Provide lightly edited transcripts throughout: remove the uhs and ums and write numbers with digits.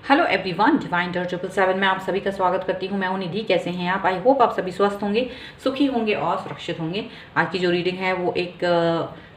Hello everyone, divine डर 777 में आप सभी का स्वागत करती हूँ। मैं हूँ निधि। कैसे हैं आप? आई होप आप सभी स्वस्थ होंगे, सुखी होंगे और सुरक्षित होंगे। आज की जो रीडिंग है वो एक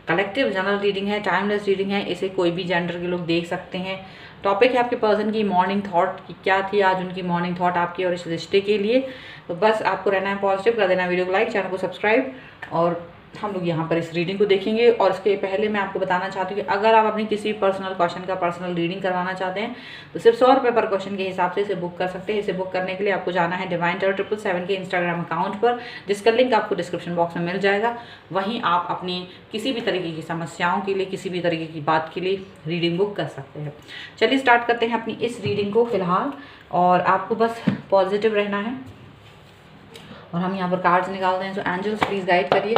कलेक्टिव जनरल रीडिंग है, टाइमलेस रीडिंग है। इसे कोई भी जेंडर के लोग देख सकते हैं। टॉपिक है आपके पर्सन की मॉर्निंग थॉट की, क्या थी आज उनकी मॉर्निंग थॉट आपके और इस रिश्ते के लिए। तो बस आपको रहना है पॉजिटिव, कर देना वीडियो को लाइक, चैनल को सब्सक्राइब, और हम लोग यहाँ पर इस रीडिंग को देखेंगे। और इसके पहले मैं आपको बताना चाहती हूँ कि अगर आप अपनी किसी पर्सनल क्वेश्चन का पर्सनल रीडिंग करवाना चाहते हैं तो सिर्फ 100 रुपये पर क्वेश्चन के हिसाब से इसे बुक कर सकते हैं। इसे बुक करने के लिए आपको जाना है डिवाइन डर 777 के इंस्टाग्राम अकाउंट पर, जिसका लिंक आपको डिस्क्रिप्शन बॉक्स में मिल जाएगा। वहीं आप अपनी किसी भी तरीके की समस्याओं के लिए, किसी भी तरीके की बात के लिए रीडिंग बुक कर सकते हैं। चलिए स्टार्ट करते हैं अपनी इस रीडिंग को फिलहाल। और आपको बस पॉजिटिव रहना है। और हम यहाँ पर कार्ड्स निकालते हैं। सो एंजल्स प्लीज़ गाइड करिए,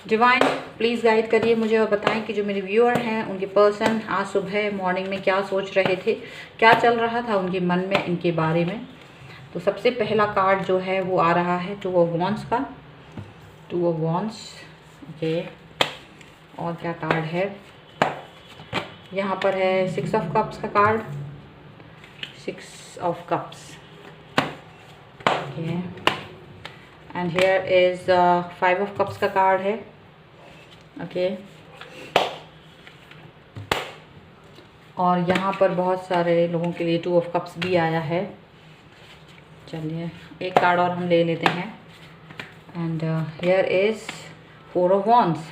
डिवाइन प्लीज़ गाइड करिए मुझे, और बताएं कि जो मेरे व्यूअर हैं उनके पर्सन आज सुबह मॉर्निंग में क्या सोच रहे थे, क्या चल रहा था उनके मन में इनके बारे में। तो सबसे पहला कार्ड जो है वो आ रहा है 2 ऑफ वॉन्ड्स का। 2 ऑफ वॉन्ड्स, ओके। और क्या कार्ड है यहाँ पर? है 6 ऑफ कप्स का card, 6 of cups, okay. And here is 5 of cups का कार्ड है, ओके। और यहाँ पर बहुत सारे लोगों के लिए 2 ऑफ कप्स भी आया है। चलिए एक कार्ड और हम ले लेते हैं। And here is 4 of wands.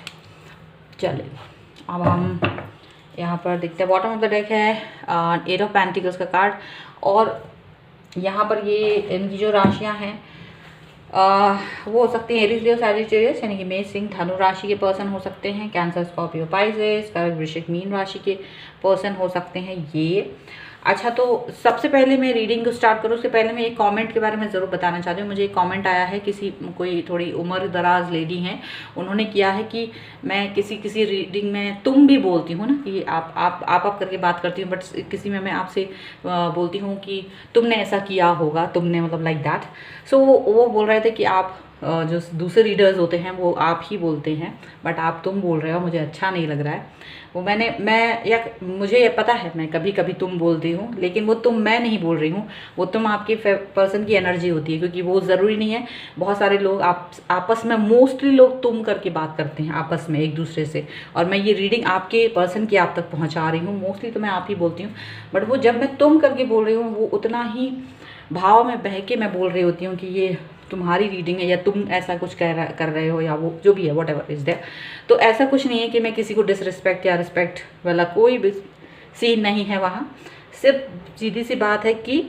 चलिए अब हम यहाँ पर देखते हैं। बॉटम ऑफ द डेक है 8 ऑफ पेंटिकल्स का कार्ड। और यहाँ पर ये इनकी जो राशियाँ हैं वो हो सकती हैं एरीज, लियो, सैजिटेरियस, यानी कि मेष, सिंह, धनु राशि के पर्सन हो सकते हैं। कैंसर, स्कॉर्पियो, पाइसेस, कर्क, वृश्चिक, मीन राशि के पर्सन हो सकते हैं ये। अच्छा, तो सबसे पहले मैं रीडिंग को स्टार्ट करूँ उससे पहले मैं एक कमेंट के बारे में ज़रूर बताना चाहती हूँ। मुझे एक कमेंट आया है, कोई थोड़ी उम्र दराज लेडी हैं, उन्होंने किया है कि मैं किसी रीडिंग में तुम भी बोलती हूँ ना, कि आप करके बात करती हूँ, बट किसी में मैं आपसे बोलती हूँ कि तुमने ऐसा किया होगा, तुमने मतलब लाइक दैट। सो वो बोल रहे थे कि आप जो दूसरे रीडर्स होते हैं वो आप ही बोलते हैं, बट आप तुम बोल रहे हो, मुझे अच्छा नहीं लग रहा है। वो मुझे ये पता है मैं कभी कभी तुम बोलती हूँ, लेकिन वो तुम मैं नहीं बोल रही हूँ, वो तुम आपके पर्सन की एनर्जी होती है। क्योंकि वो ज़रूरी नहीं है, बहुत सारे लोग आपस में, मोस्टली लोग तुम करके बात करते हैं आपस में एक दूसरे से। और मैं ये रीडिंग आपके पर्सन की आप तक पहुँचा रही हूँ। मोस्टली तो मैं आप ही बोलती हूँ, बट वो जब मैं तुम करके बोल रही हूँ वो उतना ही भाव में बह के मैं बोल रही होती हूँ कि ये तुम्हारी रीडिंग है, या तुम ऐसा कुछ कर रहे हो, या वो जो भी है, वॉट एवर इज देयर। तो ऐसा कुछ नहीं है कि मैं किसी को डिसरिस्पेक्ट या रिस्पेक्ट वाला कोई भी सीन नहीं है वहाँ। सिर्फ सीधी सी बात है कि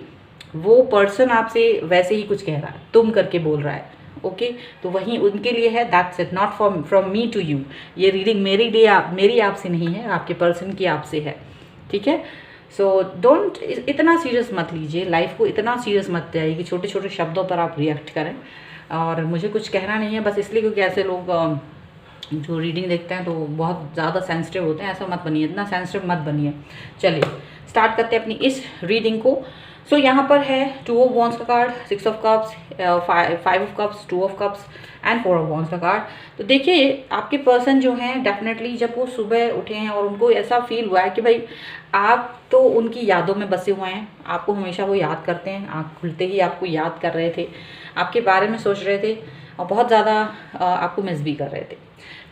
वो पर्सन आपसे वैसे ही कुछ कह रहा है, तुम करके बोल रहा है, ओके। तो वहीं उनके लिए है, that's it, not from me to you. ये रीडिंग मेरी आपसे नहीं है, आपके पर्सन की आपसे है, ठीक है। सो डोंट, इतना सीरियस मत लीजिए, लाइफ को इतना सीरियस मत जाइए कि छोटे छोटे शब्दों पर आप रिएक्ट करें। और मुझे कुछ कहना नहीं है बस इसलिए क्योंकि ऐसे लोग जो रीडिंग देखते हैं तो बहुत ज़्यादा सेंसिटिव होते हैं। ऐसा मत बनिए, इतना सेंसिटिव मत बनिए। चलिए स्टार्ट करते हैं अपनी इस रीडिंग को। सो यहाँ पर है 2 ऑफ वॉन्ड्स का card, 6 of cups, 5 of cups, 2 of cups and 4 of wands का कार्ड। तो देखिए आपके पर्सन जो हैं डेफिनेटली जब वो सुबह उठे हैं और उनको ऐसा फील हुआ है कि भाई आप तो उनकी यादों में बसे हुए हैं, आपको हमेशा वो याद करते हैं, आँख खुलते ही आपको याद कर रहे थे, आपके बारे में सोच रहे थे, और बहुत ज़्यादा आपको मिस भी कर रहे थे।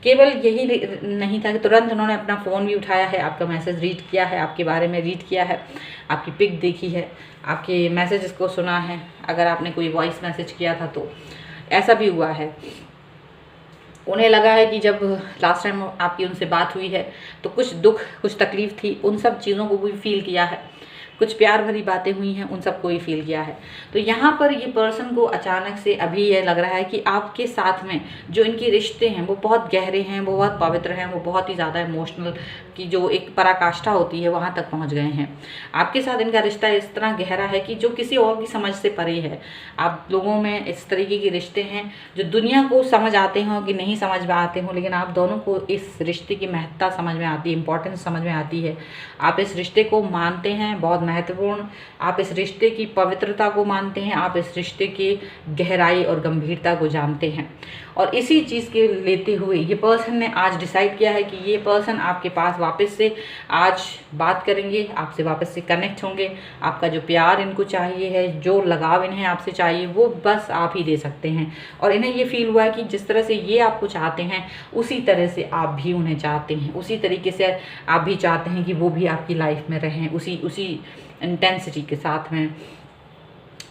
केवल यही नहीं था कि तुरंत उन्होंने अपना फ़ोन भी उठाया है, आपका मैसेज रीड किया है, आपके बारे में रीड किया है, आपकी पिक देखी है, आपके मैसेजेस को सुना है, अगर आपने कोई वॉइस मैसेज किया था तो ऐसा भी हुआ है। उन्हें लगा है कि जब लास्ट टाइम आपकी उनसे बात हुई है तो कुछ दुख, कुछ तकलीफ़ थी, उन सब चीज़ों को भी फील किया है, कुछ प्यार भरी बातें हुई हैं, उन सबको ही फील किया है। तो यहाँ पर ये पर्सन को अचानक से अभी ये लग रहा है कि आपके साथ में जो इनके रिश्ते हैं वो बहुत गहरे हैं, वो बहुत पवित्र हैं, वो बहुत ही ज़्यादा इमोशनल की जो एक पराकाष्ठा होती है वहाँ तक पहुँच गए हैं। आपके साथ इनका रिश्ता इस तरह गहरा है कि जो किसी और की समझ से परे है। आप लोगों में इस तरीके के रिश्ते हैं जो दुनिया को समझ आते हों कि नहीं समझ में आते हों, लेकिन आप दोनों को इस रिश्ते की महत्ता समझ में आती है, इंपॉर्टेंस समझ में आती है। आप इस रिश्ते को मानते हैं, बहुत महत्वपूर्ण, आप इस रिश्ते की पवित्रता को मानते हैं, आप इस रिश्ते की गहराई और गंभीरता को जानते हैं। और इसी चीज़ के लेते हुए ये पर्सन ने आज डिसाइड किया है कि ये पर्सन आपके पास वापस से आज बात करेंगे, आपसे वापस से कनेक्ट होंगे। आपका जो प्यार इनको चाहिए है, जो लगाव इन्हें आपसे चाहिए, वो बस आप ही दे सकते हैं। और इन्हें ये फील हुआ है कि जिस तरह से ये आपको चाहते हैं उसी तरह से आप भी उन्हें चाहते हैं, उसी तरीके से आप भी चाहते हैं कि वो भी आपकी लाइफ में रहें, उसी इंटेंसिटी के साथ में।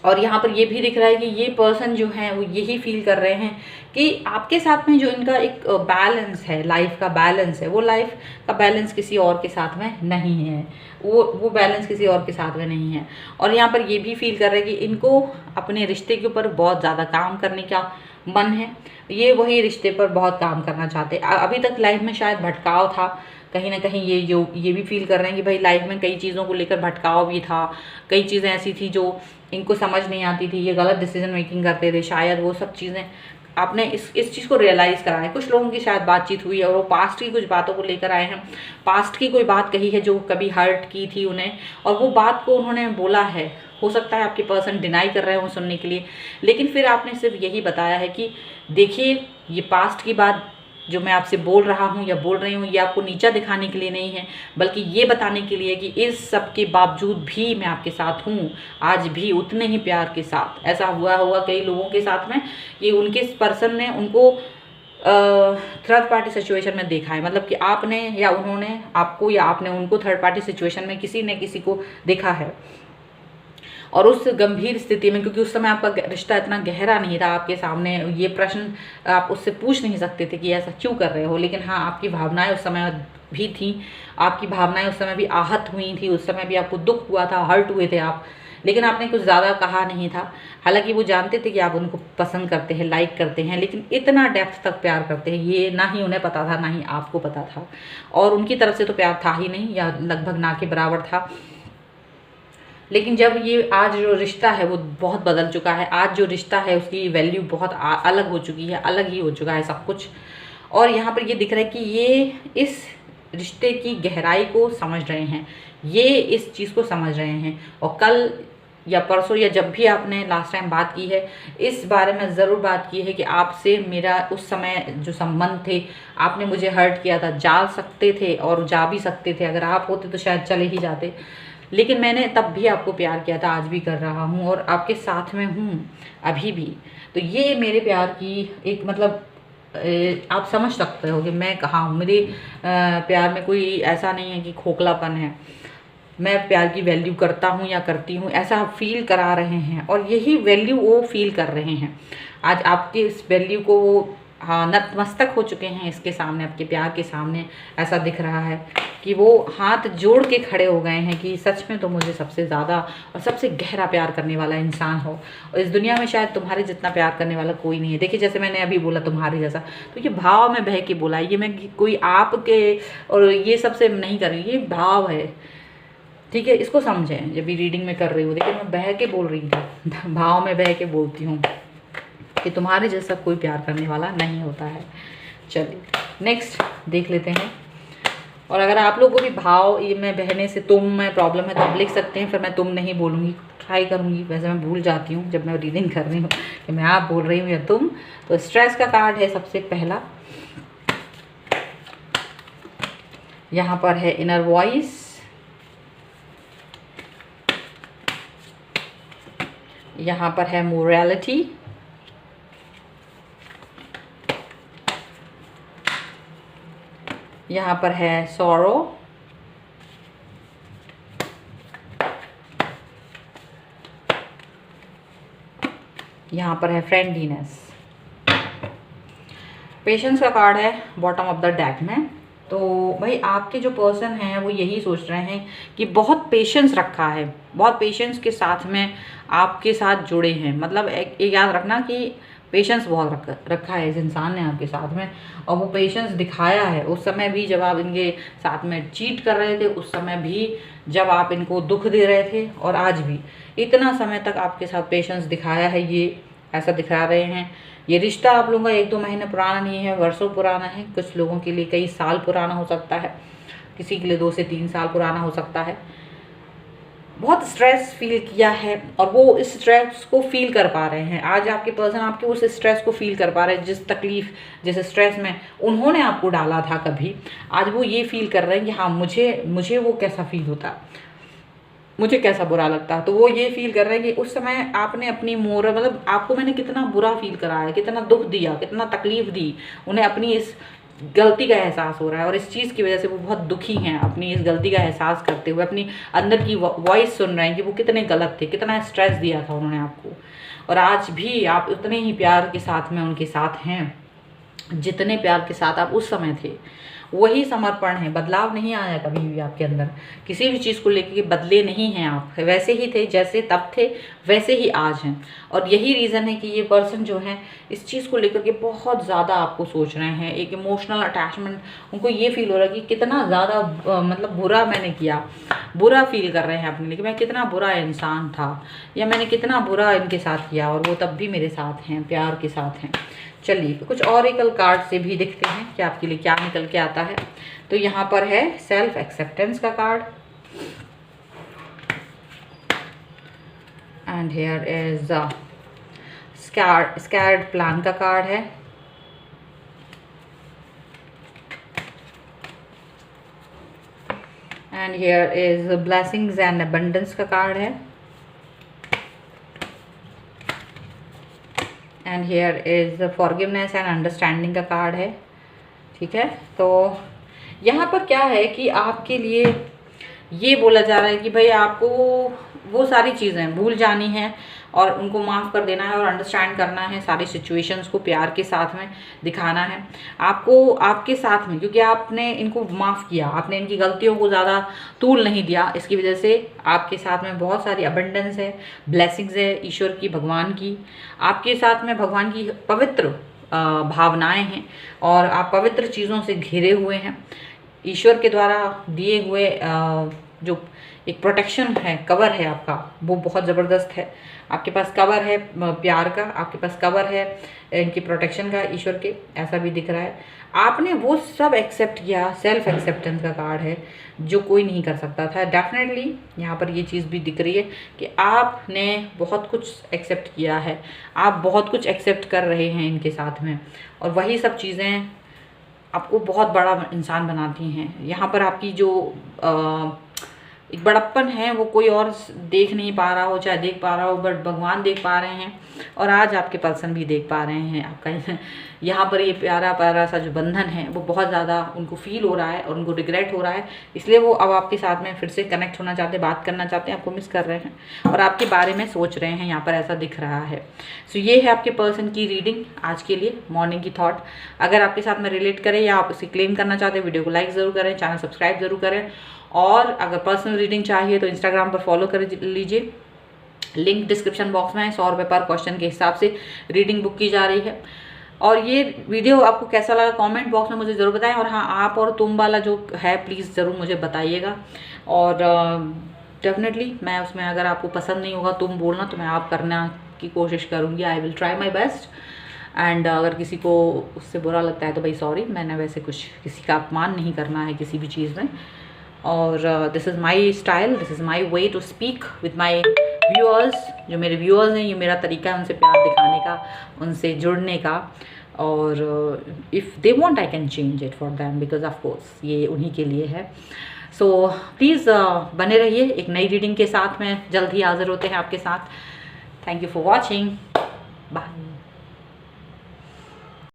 और यहाँ पर ये भी दिख रहा है कि ये पर्सन जो है वो यही फील कर रहे हैं कि आपके साथ में जो इनका एक बैलेंस है, लाइफ का बैलेंस है, वो लाइफ का बैलेंस किसी और के साथ में नहीं है, वो बैलेंस किसी और के साथ में नहीं है। और यहाँ पर ये भी फील कर रहे हैं कि इनको अपने रिश्ते के ऊपर बहुत ज़्यादा काम करने का मन है, ये वही रिश्ते पर बहुत काम करना चाहते हैं। अभी तक लाइफ में शायद भटकाव था कहीं ना कहीं, ये भी फील कर रहे हैं कि भाई लाइफ में कई चीज़ों को लेकर भटकाव भी था, कई चीज़ें ऐसी थी जो इनको समझ नहीं आती थी, ये गलत डिसीजन मेकिंग करते थे, शायद वो सब चीज़ें आपने इस चीज़ को रियलाइज़ कराया। कुछ लोगों की शायद बातचीत हुई है और वो पास्ट की कुछ बातों को लेकर आए हैं, पास्ट की कोई बात कही है जो कभी हर्ट की थी उन्हें, और वो बात को उन्होंने बोला है। हो सकता है आपके पर्सन डिनाई कर रहे हो सुनने के लिए, लेकिन फिर आपने सिर्फ यही बताया है कि देखिए ये पास्ट की बात जो मैं आपसे बोल रहा हूँ या बोल रही हूँ, ये आपको नीचा दिखाने के लिए नहीं है, बल्कि ये बताने के लिए कि इस सब के बावजूद भी मैं आपके साथ हूँ, आज भी उतने ही प्यार के साथ। ऐसा हुआ होगा कई लोगों के साथ में कि उनके पर्सन ने उनको थर्ड पार्टी सिचुएशन में देखा है, मतलब कि आपने या उन्होंने आपको या आपने उनको थर्ड पार्टी सिचुएशन में किसी ने किसी को देखा है। और उस गंभीर स्थिति में, क्योंकि उस समय आपका रिश्ता इतना गहरा नहीं था, आपके सामने ये प्रश्न आप उससे पूछ नहीं सकते थे कि ऐसा क्यों कर रहे हो, लेकिन हाँ आपकी भावनाएं उस समय भी थी, आपकी भावनाएं उस समय भी आहत हुई थी, उस समय भी आपको दुख हुआ था, हर्ट हुए थे आप, लेकिन आपने कुछ ज़्यादा कहा नहीं था। हालांकि वो जानते थे कि आप उनको पसंद करते हैं, लाइक करते हैं, लेकिन इतना डेप्थ तक प्यार करते हैं ये ना ही उन्हें पता था, ना ही आपको पता था। और उनकी तरफ से तो प्यार था ही नहीं, या लगभग ना के बराबर था। लेकिन जब ये आज जो रिश्ता है वो बहुत बदल चुका है, आज जो रिश्ता है उसकी वैल्यू बहुत अलग हो चुकी है, अलग ही हो चुका है सब कुछ। और यहाँ पर ये दिख रहा है कि ये इस रिश्ते की गहराई को समझ रहे हैं, ये इस चीज़ को समझ रहे हैं। और कल या परसों या जब भी आपने लास्ट टाइम बात की है, इस बारे में ज़रूर बात की है कि आपसे मेरा उस समय जो संबंध थे, आपने मुझे हर्ट किया था, जा सकते थे और जा भी सकते थे, अगर आप होते तो शायद चले ही जाते, लेकिन मैंने तब भी आपको प्यार किया था, आज भी कर रहा हूँ और आपके साथ में हूँ अभी भी। तो ये मेरे प्यार की एक मतलब आप समझ सकते हो कि मैं कहाँ हूँ। मेरे प्यार में कोई ऐसा नहीं है कि खोखलापन है, मैं प्यार की वैल्यू करता हूँ या करती हूँ, ऐसा फील करा रहे हैं। और यही वैल्यू वो फील कर रहे हैं। आज आपकी इस वैल्यू को वो हाँ नतमस्तक हो चुके हैं इसके सामने, आपके प्यार के सामने। ऐसा दिख रहा है कि वो हाथ जोड़ के खड़े हो गए हैं कि सच में तो मुझे सबसे ज़्यादा और सबसे गहरा प्यार करने वाला इंसान हो, और इस दुनिया में शायद तुम्हारे जितना प्यार करने वाला कोई नहीं है। देखिए जैसे मैंने अभी बोला तुम्हारे जैसा, तो ये भाव में बह के बोला, ये मैं कोई आपके और ये सबसे नहीं कर रही, ये भाव है, ठीक है, इसको समझें। जब भी रीडिंग में कर रही हूँ, देखिए मैं बह के बोल रही थी, भाव में बह के बोलती हूँ कि तुम्हारे जैसा कोई प्यार करने वाला नहीं होता है। चलिए नेक्स्ट देख लेते हैं। और अगर आप लोगों को भी भाव ये मैं बहने से तुम में प्रॉब्लम है तो आप लिख सकते हैं, फिर मैं तुम नहीं बोलूँगी, ट्राई करूँगी। वैसे मैं भूल जाती हूँ जब मैं रीडिंग कर रही हूँ कि मैं आप बोल रही हूँ या तुम। तो स्ट्रेस का कार्ड है सबसे पहला, यहाँ पर है इनर वॉइस, यहाँ पर है मोरालिटी, यहाँ पर है सॉरो, यहाँ पर है फ्रेंडलीनेस। पेशेंस का कार्ड है बॉटम ऑफ द डेक में। तो भाई आपके जो पर्सन हैं वो यही सोच रहे हैं कि बहुत पेशेंस रखा है, बहुत पेशेंस के साथ में आपके साथ जुड़े हैं। मतलब एक याद रखना कि पेशेंस बहुत रखा है इस इंसान ने आपके साथ में, और वो पेशेंस दिखाया है उस समय भी जब आप इनके साथ में चीट कर रहे थे, उस समय भी जब आप इनको दुख दे रहे थे, और आज भी इतना समय तक आपके साथ पेशेंस दिखाया है। ये ऐसा दिखा रहे हैं। ये रिश्ता आप लोगों का 1-2 महीने पुराना नहीं है, वर्षों पुराना है। कुछ लोगों के लिए कई साल पुराना हो सकता है, किसी के लिए 2 से 3 साल पुराना हो सकता है। बहुत स्ट्रेस फील किया है और वो इस स्ट्रेस को फील कर पा रहे हैं। आज आपके पर्सन आपके उस स्ट्रेस को फील कर पा रहे हैं, जिस तकलीफ जिस स्ट्रेस में उन्होंने आपको डाला था कभी, आज वो ये फील कर रहे हैं कि हाँ मुझे वो कैसा फील होता, मुझे कैसा बुरा लगता। तो वो ये फील कर रहे हैं कि उस समय आपने अपनी मतलब आपको मैंने कितना बुरा फील कराया, कितना दुख दिया, कितना तकलीफ दी। उन्हें अपनी इस गलती का एहसास हो रहा है और इस चीज़ की वजह से वो बहुत दुखी हैं, अपनी इस गलती का एहसास करते हुए अपनी अंदर की वॉइस सुन रहे हैं कि वो कितने गलत थे, कितना स्ट्रेस दिया था उन्होंने आपको। और आज भी आप उतने ही प्यार के साथ में उनके साथ हैं जितने प्यार के साथ आप उस समय थे। वही समर्पण है, बदलाव नहीं आया कभी भी आपके अंदर, किसी भी चीज़ को लेकर के बदले नहीं हैं आप, वैसे ही थे, जैसे तब थे वैसे ही आज हैं। और यही रीज़न है कि ये पर्सन जो है इस चीज़ को लेकर के बहुत ज़्यादा आपको सोच रहे हैं, एक इमोशनल अटैचमेंट उनको ये फील हो रहा है कि कितना ज़्यादा मतलब बुरा मैंने किया, बुरा फील कर रहे हैं अपने लिए कि मैं कितना बुरा इंसान था या मैंने कितना बुरा इनके साथ किया और वो तब भी मेरे साथ हैं, प्यार के साथ हैं। चलिए कुछ ऑरेकल कार्ड से भी देखते हैं कि आपके लिए क्या निकल के आता है। तो यहाँ पर है सेल्फ एक्सेप्टेंस का card, and here is scared plan का कार्ड है, and here is blessings and abundance का कार्ड है, and here is forgiveness and understanding का कार्ड है। ठीक है, तो यहाँ पर क्या है कि आपके लिए ये बोला जा रहा है कि भाई आपको वो सारी चीज़ें भूल जानी है और उनको माफ़ कर देना है और अंडरस्टैंड करना है, सारी सिचुएशंस को प्यार के साथ में दिखाना है आपको आपके साथ में, क्योंकि आपने इनको माफ़ किया, आपने इनकी गलतियों को ज़्यादा तूल नहीं दिया। इसकी वजह से आपके साथ में बहुत सारी अबंडेंस है, ब्लेसिंग्स है ईश्वर की, भगवान की, आपके साथ में भगवान की पवित्र भावनाएं हैं और आप पवित्र चीज़ों से घिरे हुए हैं। ईश्वर के द्वारा दिए हुए जो एक प्रोटेक्शन है, कवर है आपका, वो बहुत ज़बरदस्त है। आपके पास कवर है प्यार का, आपके पास कवर है इनकी प्रोटेक्शन का, ईश्वर के, ऐसा भी दिख रहा है। आपने वो सब एक्सेप्ट किया, सेल्फ एक्सेप्टेंस का कार्ड है जो कोई नहीं कर सकता था। डेफिनेटली यहाँ पर ये चीज़ भी दिख रही है कि आपने बहुत कुछ एक्सेप्ट किया है, आप बहुत कुछ एक्सेप्ट कर रहे हैं इनके साथ में, और वही सब चीज़ें आपको बहुत बड़ा इंसान बनाती हैं। यहाँ पर आपकी जो एक बड़प्पन है वो कोई और देख नहीं पा रहा हो, चाहे देख पा रहा हो, बट भगवान देख पा रहे हैं और आज आपके पर्सन भी देख पा रहे हैं आपका। यहाँ पर ये प्यारा प्यारा सा जो बंधन है वो बहुत ज़्यादा उनको फील हो रहा है और उनको रिग्रेट हो रहा है, इसलिए वो अब आपके साथ में फिर से कनेक्ट होना चाहते हैं, बात करना चाहते हैं, आपको मिस कर रहे हैं और आपके बारे में सोच रहे हैं, यहाँ पर ऐसा दिख रहा है। सो ये है आपके पर्सन की रीडिंग आज के लिए, मॉर्निंग की थॉट। अगर आपके साथ में रिलेट करें या आप इसे क्लेम करना चाहते हैं, वीडियो को लाइक ज़रूर करें, चैनल सब्सक्राइब ज़रूर करें, और अगर पर्सनल रीडिंग चाहिए तो इंस्टाग्राम पर फॉलो कर लीजिए, लिंक डिस्क्रिप्शन बॉक्स में है। 100 रुपये पर क्वेश्चन के हिसाब से रीडिंग बुक की जा रही है। और ये वीडियो आपको कैसा लगा कमेंट बॉक्स में मुझे ज़रूर बताएं, और हाँ, आप और तुम वाला जो है प्लीज़ ज़रूर मुझे बताइएगा। और डेफिनेटली मैं उसमें, अगर आपको पसंद नहीं होगा तुम बोलना, तो मैं आप करना की कोशिश करूँगी, I will try my best. And अगर किसी को उससे बुरा लगता है तो भाई सॉरी, मैंने वैसे कुछ किसी का अपमान नहीं करना है किसी भी चीज़ में। और this is my style, this is my way to speak with my viewers. जो मेरे व्यूअर्स हैं, ये मेरा तरीका है उनसे प्यार दिखाने का, उनसे जुड़ने का। और if they want I can change it for them, because of course ये उन्हीं के लिए है। सो प्लीज़ बने रहिए, एक नई रीडिंग के साथ में जल्द ही हाजिर होते हैं आपके साथ। Thank you for watching, bye.